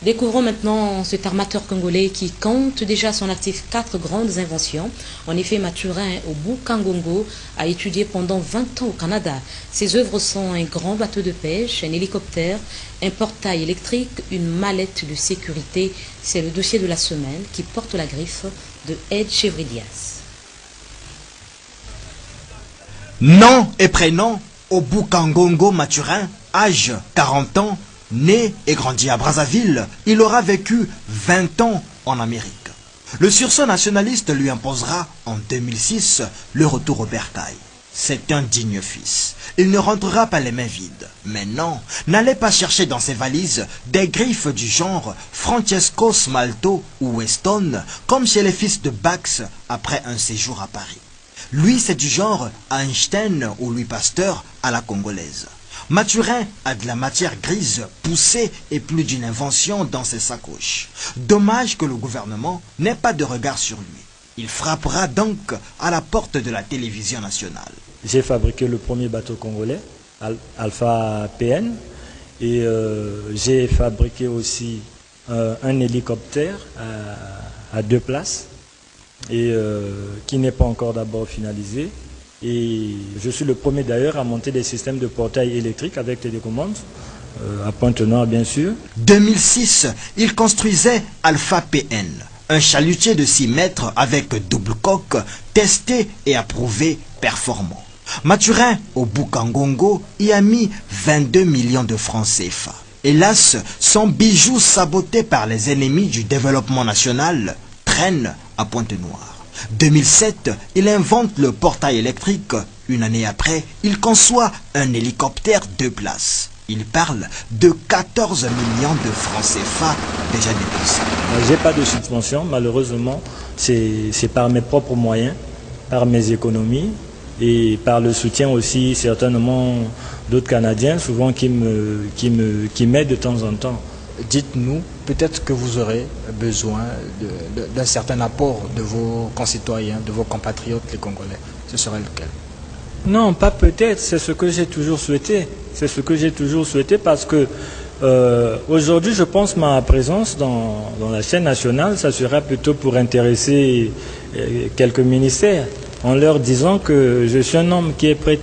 Découvrons maintenant cet armateur congolais qui compte déjà à son actif 4 grandes inventions. En effet, Mathurin Obukangongo a étudié pendant 20 ans au Canada. Ses œuvres sont un grand bateau de pêche, un hélicoptère, un portail électrique, une mallette de sécurité. C'est le dossier de la semaine qui porte la griffe de Ed Chevridias. Nom et prénom, Obukangongo Mathurin, âge 40 ans, né et grandi à Brazzaville, il aura vécu 20 ans en Amérique. Le sursaut nationaliste lui imposera en 2006 le retour au bercail. C'est un digne fils. Il ne rentrera pas les mains vides. Mais non, n'allez pas chercher dans ses valises des griffes du genre Francesco Smalto ou Weston, comme chez les fils de Bax après un séjour à Paris. Lui, c'est du genre Einstein ou Louis Pasteur à la congolaise. Mathurin a de la matière grise poussée et plus d'une invention dans ses sacoches. Dommage que le gouvernement n'ait pas de regard sur lui. Il frappera donc à la porte de la télévision nationale. J'ai fabriqué le premier bateau congolais, Alpha PN, et j'ai fabriqué aussi un hélicoptère à 2 places, et qui n'est pas encore d'abord finalisé. Et je suis le premier d'ailleurs à monter des systèmes de portail électrique avec télécommande, à Pointe-Noire bien sûr. 2006, il construisait Alpha PN, un chalutier de 6 mètres avec double coque, testé et approuvé performant. Mathurin Obukangongo y a mis 22 millions de francs CFA. Hélas, son bijou saboté par les ennemis du développement national traîne à Pointe-Noire. 2007, il invente le portail électrique. Une année après, il conçoit un hélicoptère 2 places. Il parle de 14 millions de francs CFA déjà dépensés. J'ai pas de subvention, malheureusement. C'est par mes propres moyens, par mes économies et par le soutien aussi certainement d'autres Canadiens, souvent qui m'aident de temps en temps. Dites-nous, peut-être que vous aurez besoin d'un certain apport de vos concitoyens, de vos compatriotes, les Congolais. Ce serait lequel? Non, pas peut-être, c'est ce que j'ai toujours souhaité. C'est ce que j'ai toujours souhaité parce que aujourd'hui, je pense ma présence dans la chaîne nationale, ça sera plutôt pour intéresser quelques ministères, en leur disant que je suis un homme qui est prêt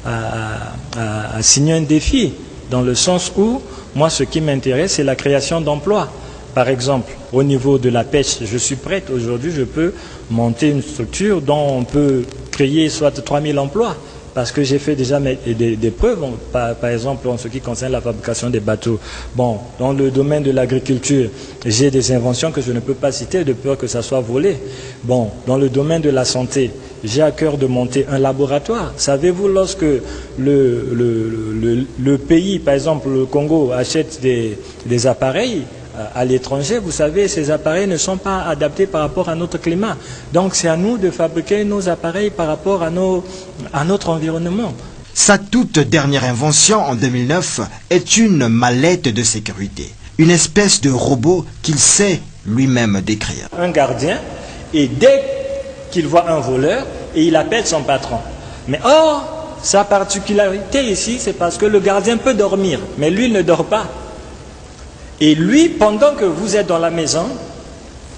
à signer un défi, dans le sens où moi, ce qui m'intéresse, c'est la création d'emplois. Par exemple, au niveau de la pêche, je suis prête. Aujourd'hui, je peux monter une structure dont on peut créer soit 3000 emplois. Parce que j'ai fait déjà des preuves, par exemple, en ce qui concerne la fabrication des bateaux. Bon, dans le domaine de l'agriculture, j'ai des inventions que je ne peux pas citer de peur que ça soit volé. Bon, dans le domaine de la santé, j'ai à cœur de monter un laboratoire. Savez-vous, lorsque le pays, par exemple le Congo, achète des appareils à l'étranger, vous savez, ces appareils ne sont pas adaptés par rapport à notre climat. Donc c'est à nous de fabriquer nos appareils par rapport à notre environnement. Sa toute dernière invention en 2009 est une mallette de sécurité. Une espèce de robot qu'il sait lui-même décrire. Un gardien, et dès qu'il voit un voleur, et il appelle son patron. Mais or, sa particularité ici, c'est parce que le gardien peut dormir, mais lui ne dort pas. Et lui, pendant que vous êtes dans la maison,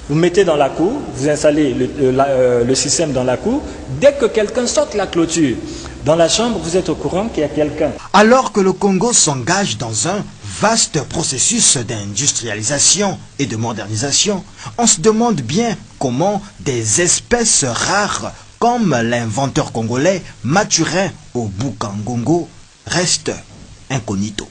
vous mettez dans la cour, vous installez le système dans la cour, dès que quelqu'un saute la clôture, dans la chambre, vous êtes au courant qu'il y a quelqu'un. Alors que le Congo s'engage dans un vaste processus d'industrialisation et de modernisation, on se demande bien comment des espèces rares comme l'inventeur congolais Mathurin Obukangongo restent incognito.